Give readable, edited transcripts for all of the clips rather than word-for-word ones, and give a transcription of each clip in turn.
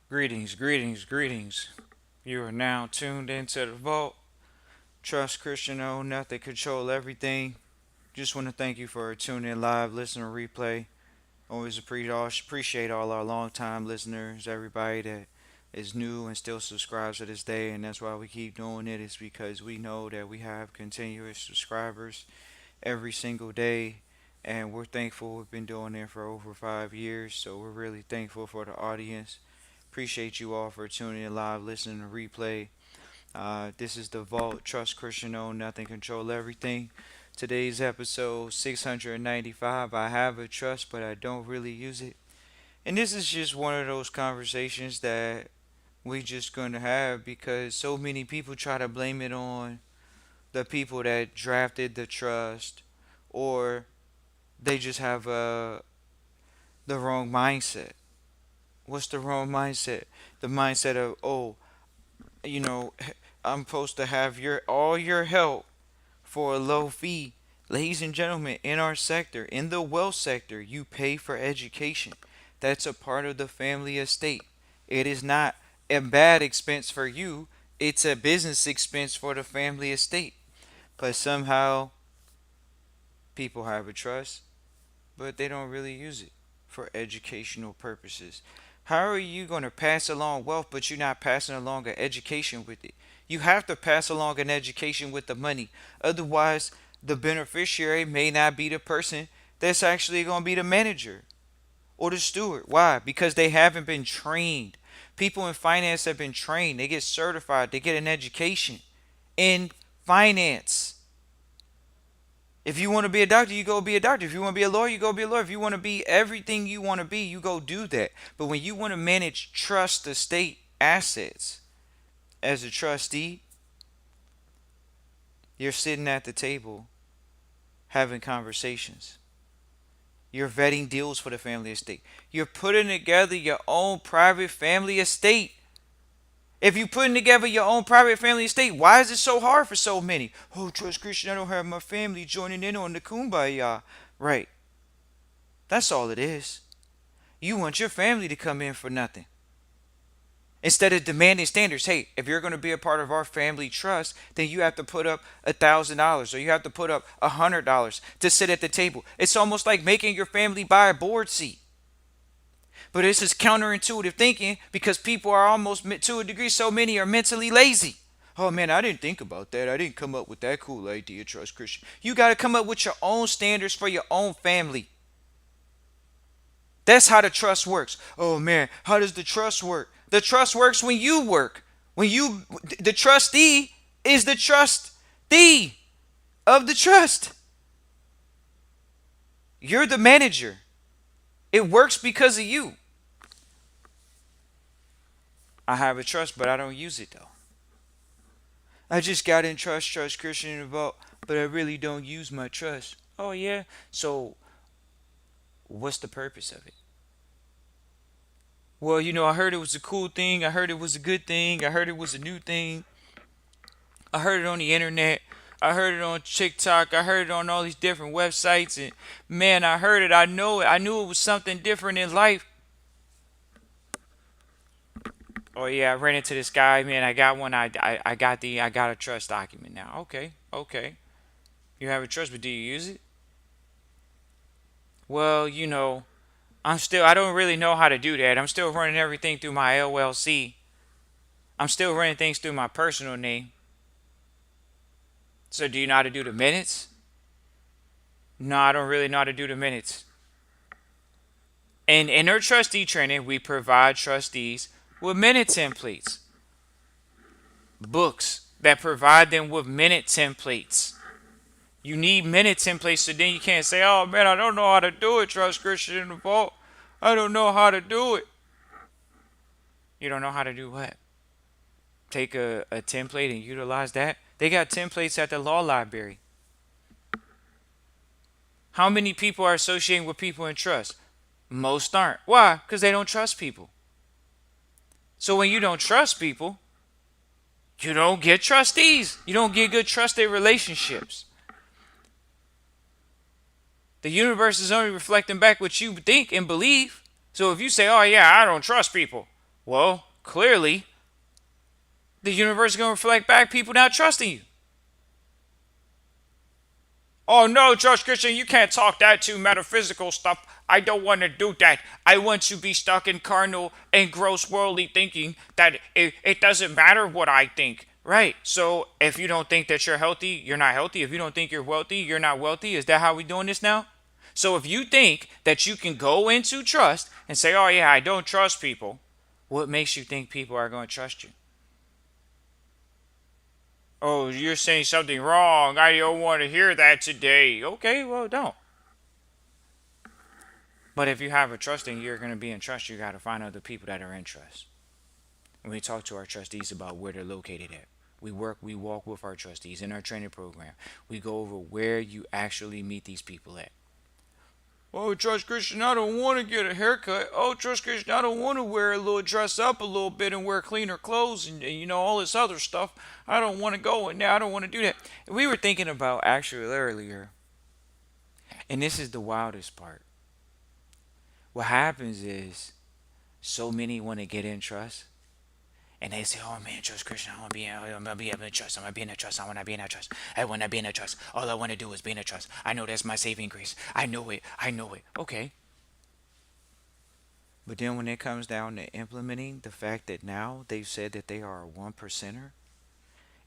Greetings, greetings, greetings. You are now tuned into the vault. Trust Christian O, nothing control everything. Just want to thank you for tuning in live, listening to replay. Always appreciate all our longtime listeners, everybody that is new and still subscribes to this day, and that's why we keep doing it. Is because we know that we have continuous subscribers every single day, and we're thankful. We've been doing it for over 5 years, so we're really thankful for the audience. Appreciate you all for tuning in live, listening to replay. This is the Vault. Trust Christian Own Nothing Control Everything. Today's episode 695. I have a trust, but I don't really use it. And this is just one of those conversations that we just going to have because so many people try to blame it on the people that drafted the trust, or they just have the wrong mindset. What's the wrong mindset? The mindset of, oh, you know, I'm supposed to have your all your help for a low fee. Ladies and gentlemen, in our sector, in the wealth sector, you pay for education. That's a part of the family estate. It is not a bad expense for you, it's a business expense for the family estate. But somehow people have a trust, but they don't really use it for educational purposes. How are you going to pass along wealth, but you're not passing along an education with it? You have to pass along an education with the money. Otherwise, the beneficiary may not be the person that's actually going to be the manager or the steward. Why? Because they haven't been trained. People in finance have been trained. They get certified. They get an education in finance. If you want to be a doctor, you go be a doctor. If you want to be a lawyer, you go be a lawyer. If you want to be everything you want to be, you go do that. But when you want to manage trust estate assets as a trustee, you're sitting at the table having conversations. You're vetting deals for the family estate. You're putting together your own private family estate. If you're putting together your own private family estate, why is it so hard for so many? Oh, trust Christian, I don't have my family joining in on the kumbaya. Right. That's all it is. You want your family to come in for nothing. Instead of demanding standards, hey, if you're going to be a part of our family trust, then you have to put up $1,000 or you have to put up $100 to sit at the table. It's almost like making your family buy a board seat. But this is counterintuitive thinking because people are almost, to a degree, so many are mentally lazy. Oh man, I didn't think about that. I didn't come up with that cool idea, trust Christian. You got to come up with your own standards for your own family. That's how the trust works. Oh man, how does the trust work? The trust works when you work. The trustee is the trustee of the trust. You're the manager. It works because of you. I have a trust, but I don't use it though. I just got in trust Christian involved, but I really don't use my trust. Oh yeah. So what's the purpose of it? Well, I heard it was a cool thing. I heard it was a good thing. I heard it was a new thing. I heard it on the internet. I heard it on TikTok. I heard it on all these different websites. And man, I heard it. I know it. I knew it was something different in life. Oh yeah, I ran into this guy. Man, I got one. I got a trust document now. Okay, okay. You have a trust, but do you use it? Well, I don't really know how to do that. I'm still running everything through my LLC. I'm still running things through my personal name. So do you know how to do the minutes? No, I don't really know how to do the minutes. And in our trustee training, we provide trustees with minute templates, books that provide them with minute templates. You need minute templates so then you can't say, oh man, I don't know how to do it, trust Christian in the vault. I don't know how to do it. You don't know how to do what? Take a template and utilize that. They got templates at the law library. How many people are associating with people in trust? Most aren't. Why? Because they don't trust people. So when you don't trust people, you don't get trustees. You don't get good trusted relationships. The universe is only reflecting back what you think and believe. So if you say, oh yeah, I don't trust people. Well, clearly, the universe is going to reflect back people not trusting you. Oh no, Judge Christian, you can't talk that to metaphysical stuff. I don't want to do that. I want to be stuck in carnal and gross worldly thinking that it doesn't matter what I think. Right. So if you don't think that you're healthy, you're not healthy. If you don't think you're wealthy, you're not wealthy. Is that how we doing this now? So if you think that you can go into trust and say, oh yeah, I don't trust people, what makes you think people are going to trust you? Oh, you're saying something wrong. I don't want to hear that today. Okay, well, don't. But if you have a trust and you're going to be in trust, you got to find other people that are in trust. And we talk to our trustees about where they're located at. We walk with our trustees in our training program. We go over where you actually meet these people at. Oh, Trust Christian, I don't want to get a haircut. Oh, Trust Christian, I don't want to wear a little dress up a little bit and wear cleaner clothes and you know all this other stuff. I don't want to go in there. I don't want to do that. We were thinking about actually earlier, and this is the wildest part. What happens is so many want to get in trust, and they say, "Oh man, trust Christian. I want to be able to trust. I want to be in a trust. I want to be in a trust. I want to be in a trust. All I want to do is be in a trust. I know that's my saving grace. I know it. I know it. Okay." But then when it comes down to implementing the fact that now they've said that they are a one percenter,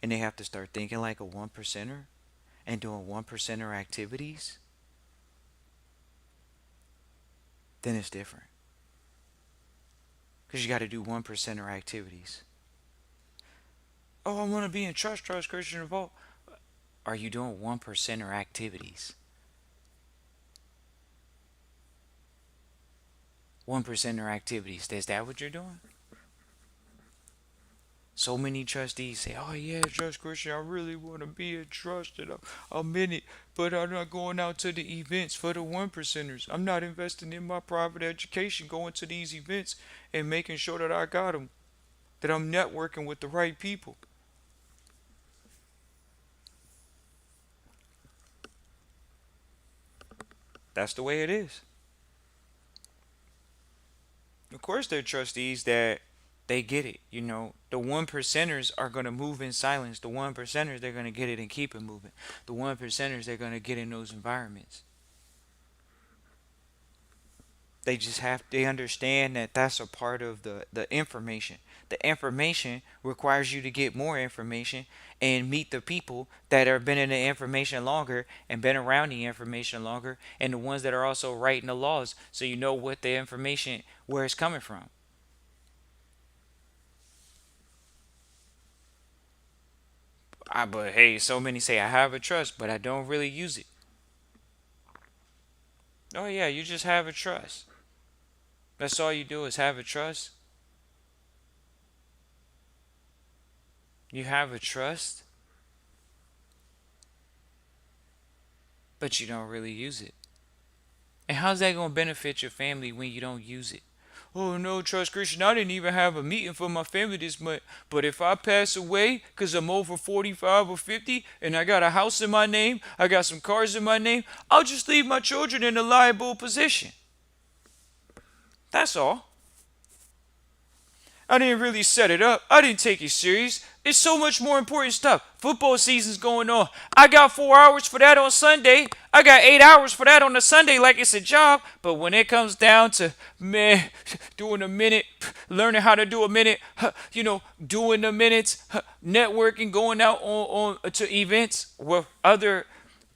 and they have to start thinking like a one percenter and doing one percenter activities, then it's different. Because you got to do one percenter activities. Oh, I want to be in trust Christian Revolt. Are you doing one percenter activities? One percenter activities. Is that what you're doing? So many trustees say, "Oh yeah, Trust Christian, I really want to be a trust and I'm in it, but I'm not going out to the events for the one percenters. I'm not investing in my private education, going to these events and making sure that I got them, that I'm networking with the right people." That's the way it is. Of course, there are trustees that they get it. You know, the one percenters are going to move in silence. The one percenters, they're going to get it and keep it moving. The one percenters, they're going to get in those environments. They just have, they understand that that's a part of the information. The information requires you to get more information and meet the people that have been in the information longer and been around the information longer and the ones that are also writing the laws so you know what the information, where it's coming from. But hey, so many say I have a trust, but I don't really use it. Oh yeah, you just have a trust. That's all you do is have a trust. You have a trust, but you don't really use it. And how's that going to benefit your family when you don't use it? Oh no, Trust Christian, I didn't even have a meeting for my family this month. But if I pass away because I'm over 45 or 50 and I got a house in my name, I got some cars in my name, I'll just leave my children in a liable position. That's all. I didn't really set it up. I didn't take it serious. It's so much more important stuff. Football season's going on. I got 4 hours for that on Sunday. I got 8 hours for that on a Sunday like it's a job. But when it comes down to, man, doing a minute, learning how to do a minute, doing the minutes, networking, going out on to events with other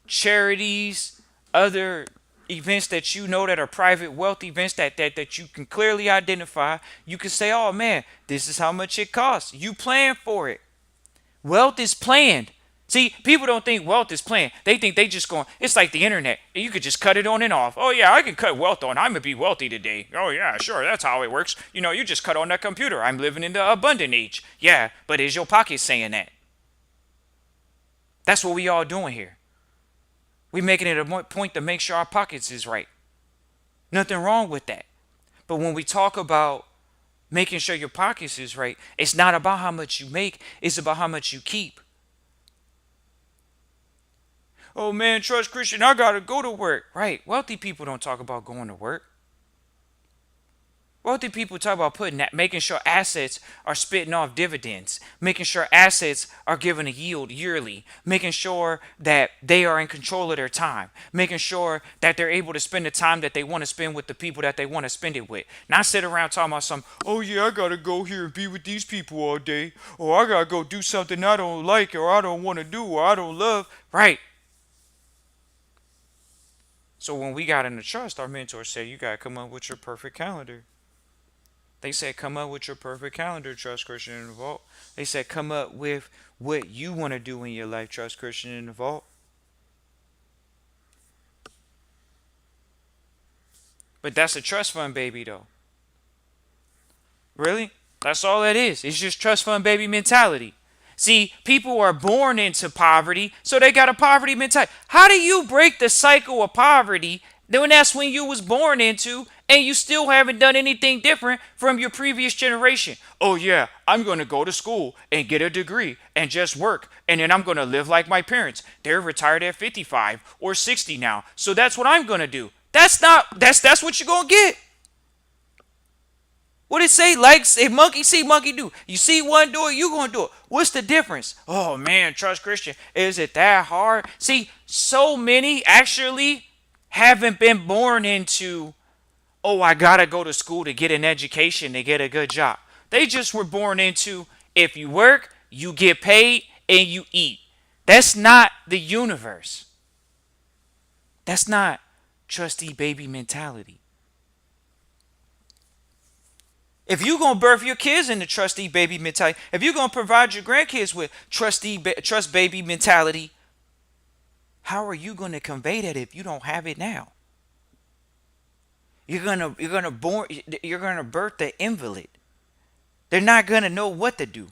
charities, other events that you know that are private wealth events that you can clearly identify, you can say, oh man, this is how much it costs. You plan for it. Wealth is planned. See, people don't think wealth is planned. They think they just going, it's like the internet. You could just cut it on and off. Oh yeah, I can cut wealth on. I'm going to be wealthy today. Oh yeah, sure, that's how it works. You just cut on that computer. I'm living in the abundant age. Yeah, but is your pocket saying that? That's what we all doing here. We making it a point to make sure our pockets is right. Nothing wrong with that. But when we talk about making sure your pockets is right, it's not about how much you make, it's about how much you keep. Oh man, Trust Christian, I gotta go to work. Right. Wealthy people don't talk about going to work. Wealthy people talk about putting that, making sure assets are spitting off dividends, making sure assets are giving a yield yearly, making sure that they are in control of their time, making sure that they're able to spend the time that they want to spend with the people that they want to spend it with. Not sit around talking about some, oh yeah, I gotta go here and be with these people all day, or I gotta go do something I don't like, or I don't want to do, or I don't love. Right. So when we got into trust, our mentor said, you gotta come up with your perfect calendar. They said, come up with your perfect calendar, Trust Christian in the Vault. They said, come up with what you want to do in your life, Trust Christian in the Vault. But that's a trust fund baby, though. Really? That's all that is. It's just trust fund baby mentality. See, people are born into poverty, so they got a poverty mentality. How do you break the cycle of poverty when that's when you was born into and you still haven't done anything different from your previous generation? Oh yeah, I'm going to go to school and get a degree and just work, and then I'm going to live like my parents. They're retired at 55 or 60 now, so that's what I'm going to do. That's what you're going to get. What it say? Like, if monkey see, monkey do. You see one do it, you gonna do it. What's the difference? Oh man, trust Christian. Is it that hard? See, so many actually haven't been born into, oh, I gotta go to school to get an education to get a good job. They just were born into, if you work, you get paid and you eat. That's not the universe. That's not trustee baby mentality. If you're going to birth your kids in the trustee baby mentality, if you're going to provide your grandkids with trust baby mentality, how are you going to convey that if you don't have it now? You're going to birth the invalid. They're not going to know what to do.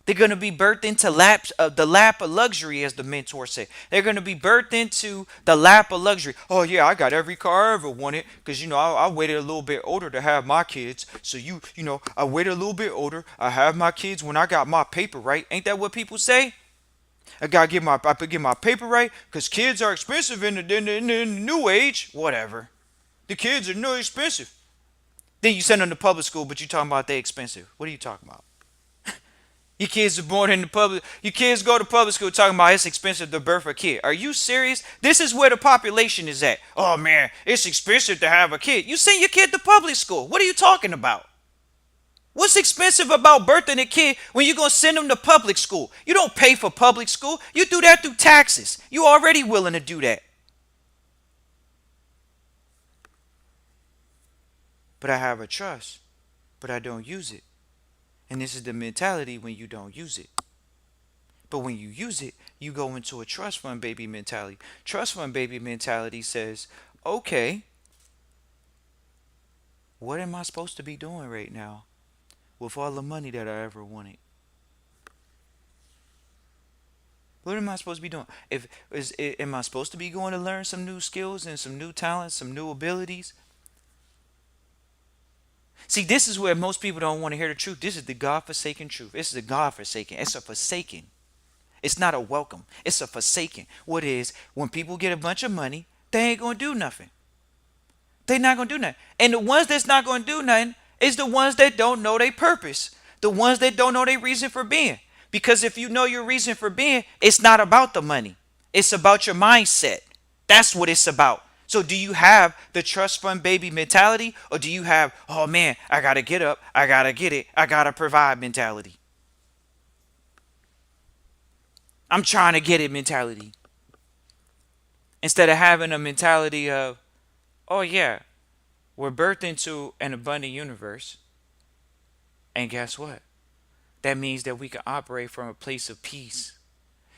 They're going to be birthed into the lap of luxury, as the mentor said. They're going to be birthed into the lap of luxury. Oh, yeah, I got every car I ever wanted because, I waited a little bit older to have my kids. So, I waited a little bit older. I have my kids when I got my paper right. Ain't that what people say? I got to get my paper right because kids are expensive in the new age. Whatever. The kids are no expensive. Then you send them to public school, but you talking about they expensive. What are you talking about? Your kids are born in the public. Your kids go to public school talking about it's expensive to birth a kid. Are you serious? This is where the population is at. Oh man, it's expensive to have a kid. You send your kid to public school. What are you talking about? What's expensive about birthing a kid when you're going to send them to public school? You don't pay for public school. You do that through taxes. You already willing to do that. But I have a trust, but I don't use it. And this is the mentality when you don't use it. But when you use it, you go into a trust fund baby mentality. Trust fund baby mentality says, okay, what am I supposed to be doing right now with all the money that I ever wanted? What am I supposed to be doing? Am I supposed to be going to learn some new skills and some new talents, some new abilities? See, this is where most people don't want to hear the truth. This is the God-forsaken truth. This is a God-forsaken. It's a forsaken. It's not a welcome. It's a forsaken. What is, when people get a bunch of money, they ain't going to do nothing. They're not going to do nothing. And the ones that's not going to do nothing is the ones that don't know their purpose. The ones that don't know their reason for being. Because if you know your reason for being, it's not about the money. It's about your mindset. That's what it's about. So do you have the trust fund baby mentality, or do you have, oh man, I got to get up, I got to get it, I got to provide mentality? I'm trying to get it mentality. Instead of having a mentality of, oh yeah, we're birthed into an abundant universe. And guess what? That means that we can operate from a place of peace.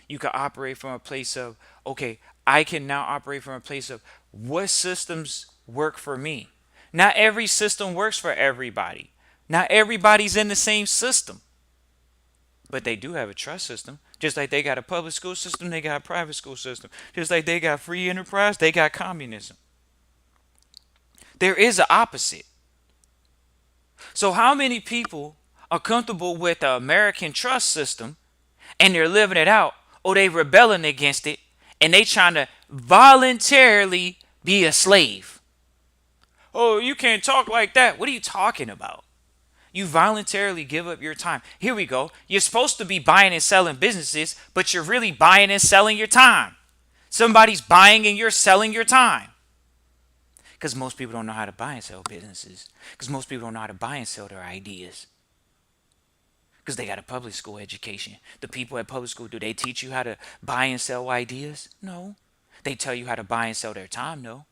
You can operate from a place of, okay, I can now operate from a place of what systems work for me. Not every system works for everybody. Not everybody's in the same system. But they do have a trust system. Just like they got a public school system, they got a private school system. Just like they got free enterprise, they got communism. There is an opposite. So how many people are comfortable with the American trust system and they're living it out, or they rebelling against it and they trying to voluntarily be a slave? Oh, you can't talk like that. What are you talking about? You voluntarily give up your time. Here we go. You're supposed to be buying and selling businesses, but you're really buying and selling your time. Somebody's buying and you're selling your time. Because most people don't know how to buy and sell businesses. Because most people don't know how to buy and sell their ideas. Because they got a public school education. The people at public school, do they teach you how to buy and sell ideas? No. They tell you how to buy and sell their time? No.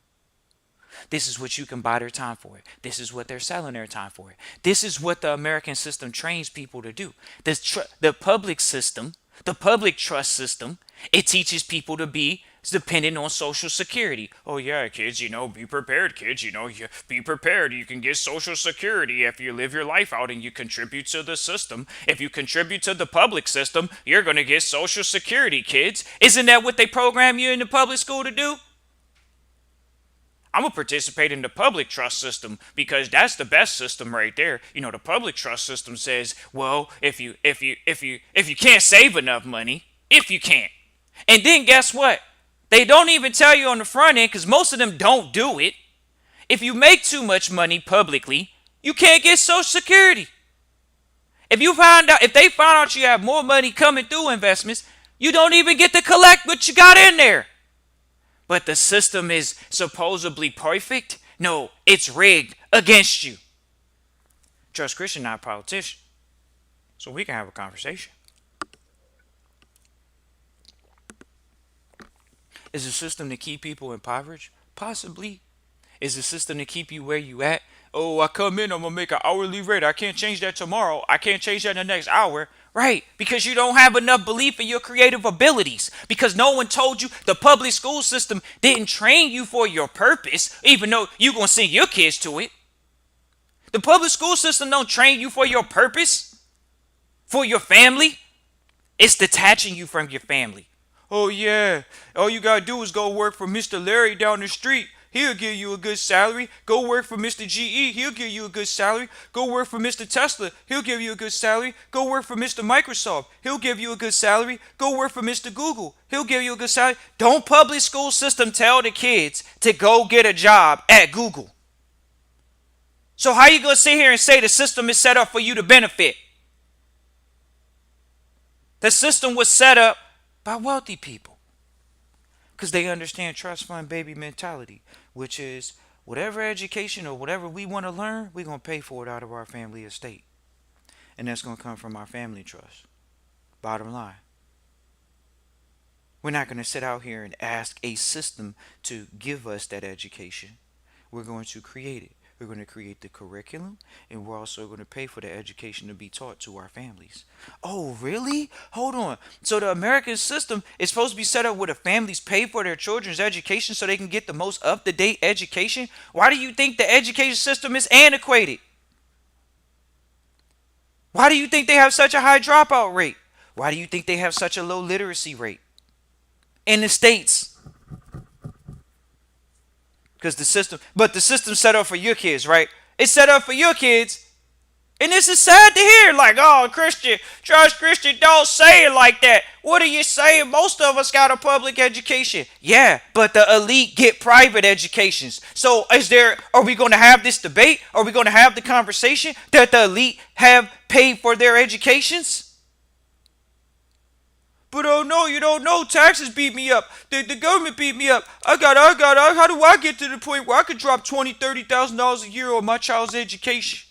This is what you can buy their time for. This is what they're selling their time for. This is what the American system trains people to do. The public system, the public trust system, it teaches people to be dependent on Social Security. Oh yeah, kids, be prepared, kids. You be prepared. You can get Social Security if you live your life out and you contribute to the system. If you contribute to the public system, you're going to get Social Security, kids. Isn't that what they program you in the public school to do? I'm gonna participate in the public trust system because that's the best system right there. The public trust system says, well, if you can't save enough money, if you can't, and then guess what? They don't even tell you on the front end because most of them don't do it. If you make too much money publicly, you can't get Social Security. If they find out you have more money coming through investments, you don't even get to collect what you got in there. But the system is supposedly perfect. No, it's rigged against you. Trust Christian, not a politician. So we can have a conversation. Is the system to keep people impoverished? Possibly. Is the system to keep you where you at? Oh, I come in, I'm going to make an hourly rate. I can't change that tomorrow. I can't change that in the next hour. Right, because you don't have enough belief in your creative abilities. Because no one told you, the public school system didn't train you for your purpose, even though you're going to send your kids to it. The public school system don't train you for your purpose, for your family. It's detaching you from your family. Oh yeah, all you got to do is go work for Mr. Larry down the street. He'll give you a good salary. Go work for Mr. GE. He'll give you a good salary. Go work for Mr. Tesla. He'll give you a good salary. Go work for Mr. Microsoft. He'll give you a good salary. Go work for Mr. Google. He'll give you a good salary. Don't public school system tell the kids to go get a job at Google. So how you going to sit here and say the system is set up for you to benefit? The system was set up by wealthy people. Because they understand trust fund baby mentality, which is whatever education or whatever we want to learn, we're going to pay for it out of our family estate. And that's going to come from our family trust. Bottom line. We're not going to sit out here and ask a system to give us that education. We're going to create it. We're going to create the curriculum, and we're also going to pay for the education to be taught to our families. Oh, really? Hold on. So the American system is supposed to be set up where the families pay for their children's education so they can get the most up-to-date education? Why do you think the education system is antiquated? Why do you think they have such a high dropout rate? Why do you think they have such a low literacy rate in the States? Because the system's set up for your kids, right? It's set up for your kids. And this is sad to hear. Like, oh, Christian, trust Christian, don't say it like that. What are you saying? Most of us got a public education. Yeah, but the elite get private educations. So are we going to have this debate? Are we going to have the conversation that the elite have paid for their educations? But oh no, you don't know. Taxes beat me up. The government beat me up. How do I get to the point where I could drop $20,000-$30,000 a year on my child's education?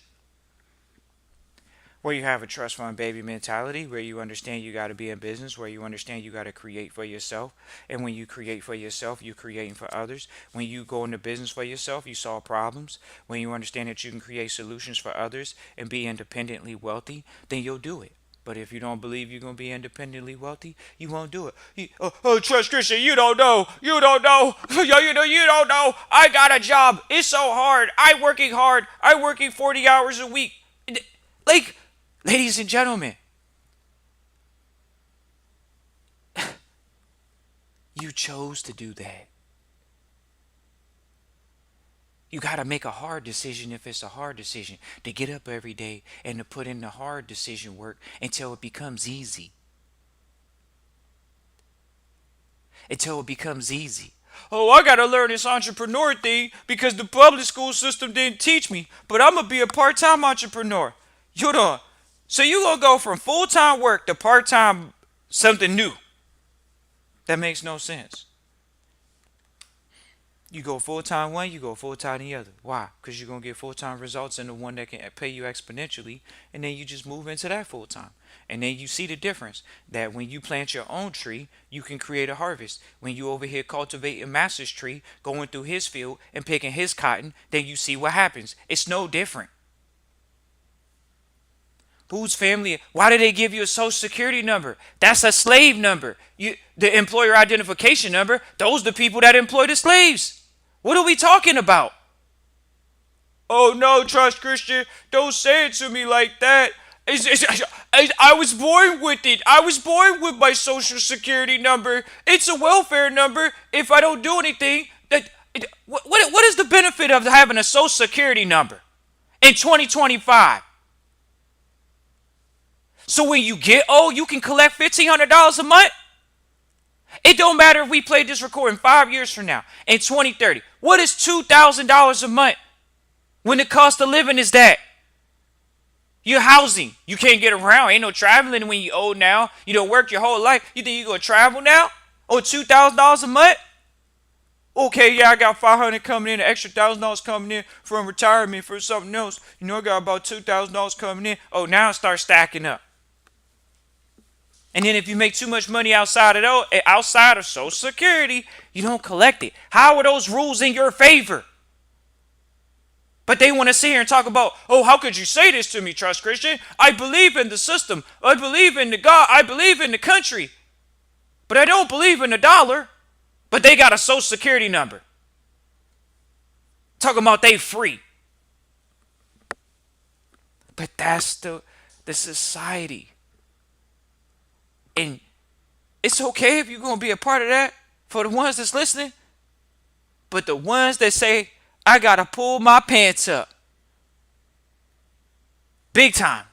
Where you have a trust fund baby mentality, where you understand you got to be in business, where you understand you got to create for yourself. And when you create for yourself, you're creating for others. When you go into business for yourself, you solve problems. When you understand that you can create solutions for others and be independently wealthy, then you'll do it. But if you don't believe you're going to be independently wealthy, you won't do it. Trust Christian, you don't know. You don't know. You don't know. I got a job. It's so hard. I'm working hard. I'm working 40 hours a week. Like, ladies and gentlemen, you chose to do that. You got to make a hard decision if it's a hard decision. To get up every day and to put in the hard decision work until it becomes easy. Until it becomes easy. Oh, I gotta learn this entrepreneur thing because the public school system didn't teach me. But I'm gonna be a part-time entrepreneur. You know, so you gonna go from full-time work to part-time something new? That makes no sense. You go full time one, you go full time the other. Why? Because you're gonna get full time results in the one that can pay you exponentially, and then you just move into that full time. And then you see the difference that when you plant your own tree, you can create a harvest. When you over here cultivating master's tree, going through his field and picking his cotton, then you see what happens. It's no different. Whose family? Why do they give you a social security number? That's a slave number. The employer identification number, those are the people that employ the slaves. What are we talking about? Oh no, Trust Christian, don't say it to me like that. I was born with it. I was born with my social security number. It's a welfare number. If I don't do anything, what is the benefit of having a social security number in 2025? So when you get old, you can collect $1,500 a month. It don't matter if we play this recording 5 years from now, in 2030. What is $2,000 a month when the cost of living is that? Your housing, you can't get around. Ain't no traveling when you old now. You don't work your whole life. You think you gonna travel now? Or $2,000 a month? Okay, yeah, I got 500 coming in, an extra $1,000 coming in from retirement for something else. You know, I got about $2,000 coming in. Oh, now it starts stacking up. And then if you make too much money outside of Social Security, you don't collect it. How are those rules in your favor? But they want to sit here and talk about, oh, how could you say this to me, Trust Christian? I believe in the system. I believe in the God. I believe in the country. But I don't believe in the dollar. But they got a Social Security number. Talking about they free. But that's the society. And it's okay if you're going to be a part of that for the ones that's listening. But the ones that say, I got to pull my pants up. Big time.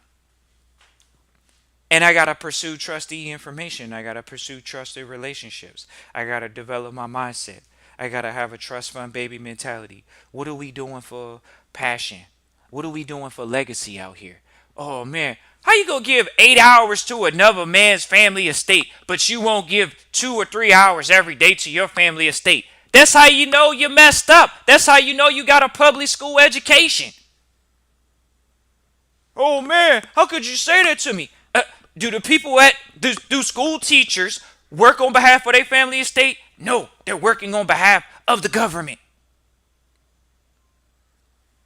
And I got to pursue trustee information. I got to pursue trusted relationships. I got to develop my mindset. I got to have a trust fund baby mentality. What are we doing for passion? What are we doing for legacy out here? Oh, man. How you gonna give 8 hours to another man's family estate, but you won't give 2 or 3 hours every day to your family estate? That's how you know you messed up. That's how you know you got a public school education. Oh man, how could you say that to me? Do the people do school teachers work on behalf of their family estate? No, they're working on behalf of the government.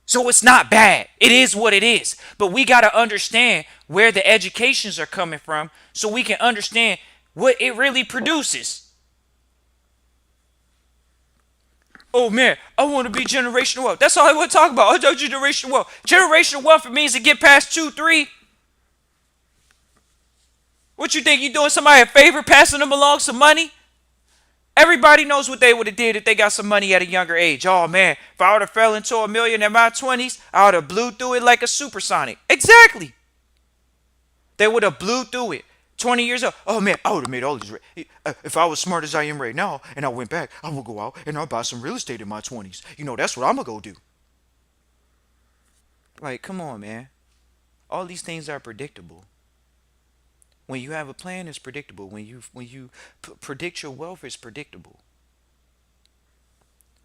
So it's not bad. It is what it is. But we got to understand where the educations are coming from so we can understand what it really produces. Oh man, I want to be generational wealth. That's all I want to talk about. I told you generational wealth. Generational wealth, it means to get past 2, 3. What you think you doing somebody a favor passing them along some money? Everybody knows what they would have did if they got some money at a younger age. Oh man, if I would have fell into a million in my 20s, I would have blew through it like a supersonic. Exactly. They would have blew through it. 20 years old. Oh man, I would have made all these. If I was smart as I am right now and I went back, I would go out and I'll buy some real estate in my 20s. You know, that's what I'm going to go do. Like, come on, man. All these things are predictable. When you have a plan, it's predictable. When you predict your wealth, it's predictable.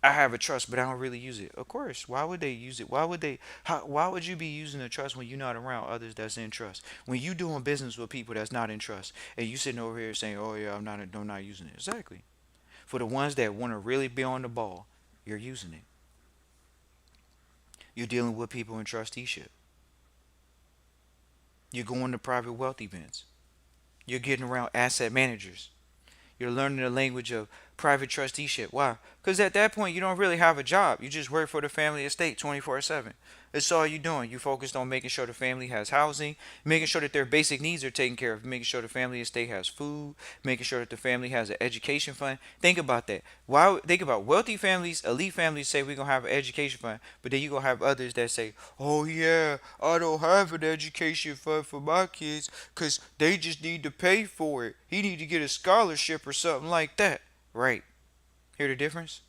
I have a trust, but I don't really use it. Of course. Why would they use it? Why would you be using a trust when you're not around others that's in trust? When you doing business with people that's not in trust, and you sitting over here saying, "Oh yeah, I'm not using it." Exactly. For the ones that want to really be on the ball, you're using it. You're dealing with people in trusteeship. You're going to private wealth events. You're getting around asset managers. You're learning the language of private trusteeship. Why? Because at that point, you don't really have a job. You just work for the family estate 24/7. That's all you're doing. You focused on making sure the family has housing, making sure that their basic needs are taken care of, making sure the family estate has food, making sure that the family has an education fund. Think about that. Why? Think about wealthy families, elite families say we're going to have an education fund, but then you're going to have others that say, oh yeah, I don't have an education fund for my kids because they just need to pay for it. He need to get a scholarship or something like that. Right. Hear the difference?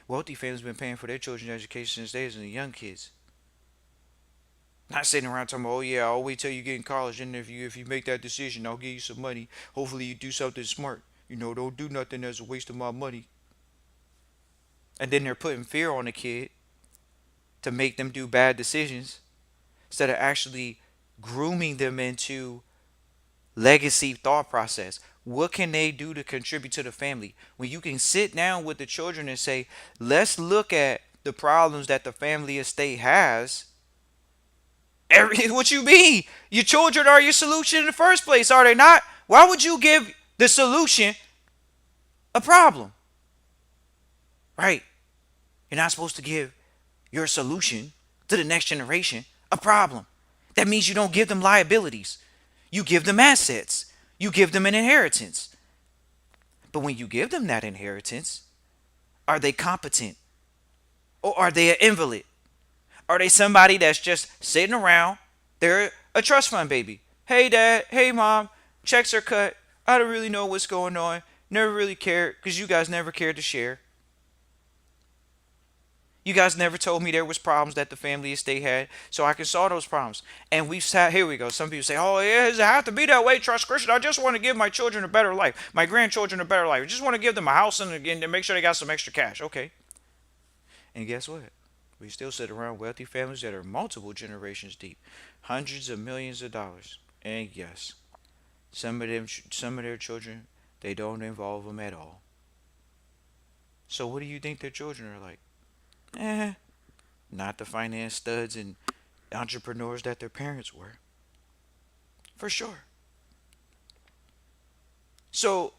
Wealthy families been paying for their children's education since they was young kids. Not sitting around talking about, oh yeah, I'll wait till you get in college, and if you make that decision, I'll give you some money. Hopefully you do something smart. Don't do nothing that's a waste of my money. And then they're putting fear on the kid to make them do bad decisions instead of actually grooming them into legacy thought process. What can they do to contribute to the family? When you can sit down with the children and say, let's look at the problems that the family estate has. What you mean? Your children are your solution in the first place, are they not? Why would you give the solution a problem? Right? You're not supposed to give your solution to the next generation a problem. That means you don't give them liabilities. You give them assets. You give them an inheritance. But when you give them that inheritance, are they competent? Or are they an invalid? Are they somebody that's just sitting around? They're a trust fund baby. Hey dad, hey mom, checks are cut. I don't really know what's going on. Never really cared because you guys never cared to share. You guys never told me there was problems that the family estate had, so I can solve those problems. And we've sat here we go. Some people say, "Oh, yeah, does it have to be that way, Trust Christian? I just want to give my children a better life, my grandchildren a better life. I just want to give them a house and again to make sure they got some extra cash." Okay. And guess what? We still sit around wealthy families that are multiple generations deep, hundreds of millions of dollars. And yes, some of their children, they don't involve them at all. So what do you think their children are like? Eh, not the finance studs and entrepreneurs that their parents were, for sure. So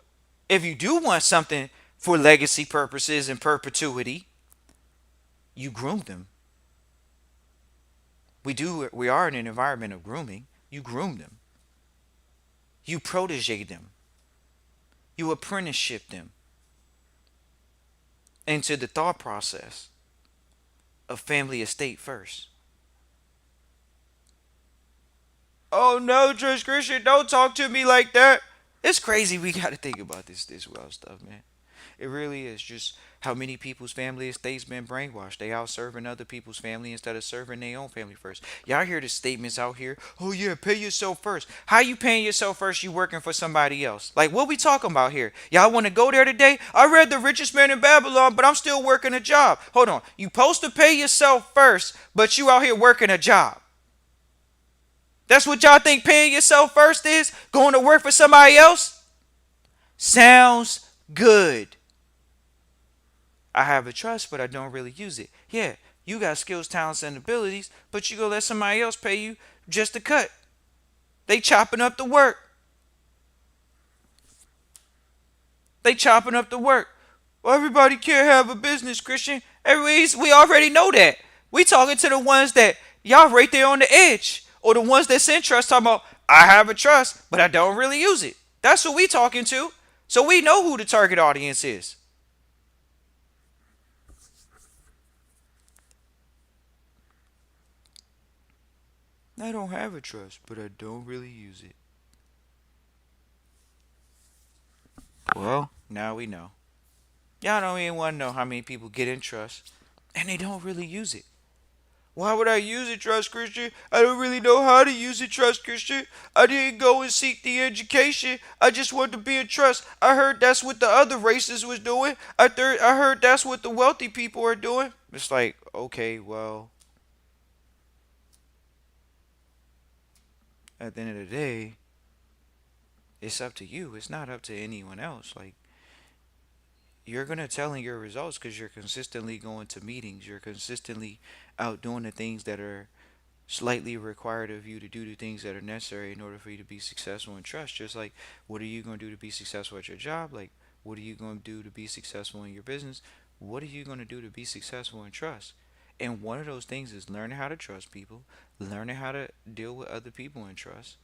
if you do want something for legacy purposes and perpetuity, you groom them. We are in an environment of grooming. You groom them. You protege them. You apprenticeship them into the thought process of family estate first. Oh no, Church Christian, don't talk to me like that. It's crazy. We got to think about this well stuff, man. It really is just how many people's family estates been brainwashed. They out serving other people's family instead of serving their own family first. Y'all hear the statements out here? Oh yeah, pay yourself first. How you paying yourself first? You working for somebody else? Like what we talking about here? Y'all want to go there today? I read The Richest Man in Babylon, but I'm still working a job. Hold on, you supposed to pay yourself first, but you out here working a job. That's what y'all think paying yourself first is? Going to work for somebody else? Sounds good. I have a trust, but I don't really use it. Yeah, you got skills, talents, and abilities, but you go let somebody else pay you just a cut. They chopping up the work. They chopping up the work. Well, everybody can't have a business, Christian. We already know that. We talking to the ones that y'all right there on the edge, or the ones that's in trust talking about I have a trust, but I don't really use it. That's who we talking to. So we know who the target audience is. I don't have a trust, but I don't really use it. Well, now we know. Y'all don't even want to know how many people get in trust and they don't really use it. Why would I use it, Trust Christian? I don't really know how to use it, Trust Christian. I didn't go and seek the education. I just wanted to be in trust. I heard that's what the other races was doing. I heard that's what the wealthy people are doing. It's like, okay, well, at the end of the day, it's up to you. It's not up to anyone else. Like, you're gonna tell in your results because you're consistently going to meetings. You're consistently out doing the things that are slightly required of you to do the things that are necessary in order for you to be successful in trust. Just like, what are you going to do to be successful at your job? Like, what are you going to do to be successful in your business? What are you going to do to be successful in trust? And one of those things is learning how to trust people, learning how to deal with other people in trust,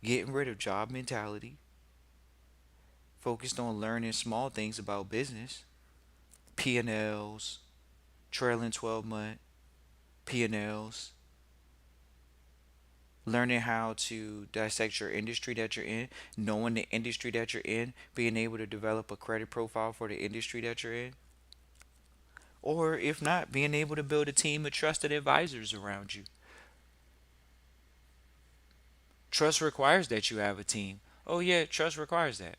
getting rid of job mentality, focused on learning small things about business, P&Ls, trailing 12-month P&Ls, learning how to dissect your industry that you're in, knowing the industry that you're in, being able to develop a credit profile for the industry that you're in, or if not, being able to build a team of trusted advisors around you. Trust requires that you have a team. Oh, yeah, trust requires that.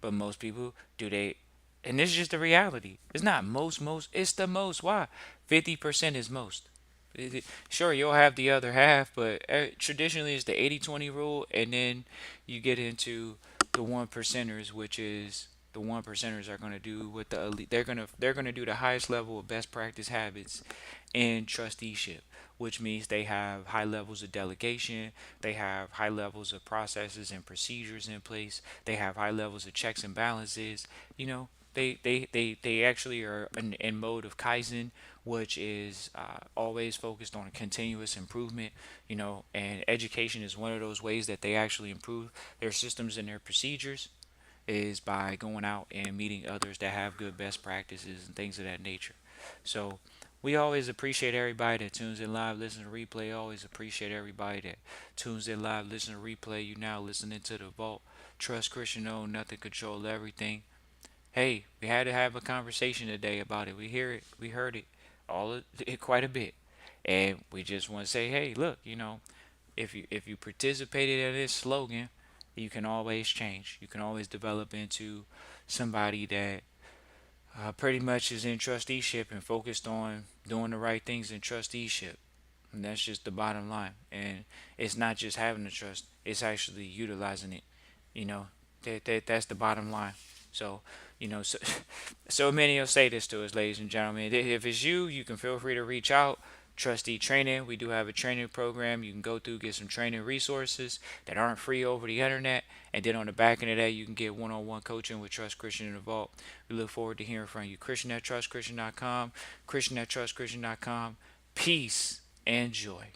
But most people, do they? And this is just the reality. It's not most, it's the most. Why? 50% is most. Sure, you'll have the other half, but traditionally it's the 80-20 rule, and then you get into the one percenters, which is the one percenters are going to do what the elite, they're going to do the highest level of best practice habits in trusteeship, which means they have high levels of delegation, they have high levels of processes and procedures in place, they have high levels of checks and balances. You know, they actually are in mode of Kaizen, which is always focused on continuous improvement. You know, and education is one of those ways that they actually improve their systems and their procedures, is by going out and meeting others that have good best practices and things of that nature. So we always appreciate everybody that tunes in live, listen to replay. Always appreciate everybody that tunes in live, listen to replay. You now listening to the Vault. Trust Christian, know nothing, control everything. Hey, we had to have a conversation today about it. We hear it, we heard it, all of it quite a bit, and we just want to say, hey, look, if you participated in this slogan, you can always change. You can always develop into somebody that pretty much is in trusteeship and focused on doing the right things in trusteeship. And that's just the bottom line. And it's not just having the trust; it's actually utilizing it. You know, that's the bottom line. So, so, so many will say this to us, ladies and gentlemen. If it's you, you can feel free to reach out. Trustee Training, we do have a training program you can go through, get some training resources that aren't free over the internet. And then on the back end of that, you can get one-on-one coaching with Trust Christian in the Vault. We look forward to hearing from you. Christian at trustchristian.com, Christian at trustchristian.com. Peace and joy.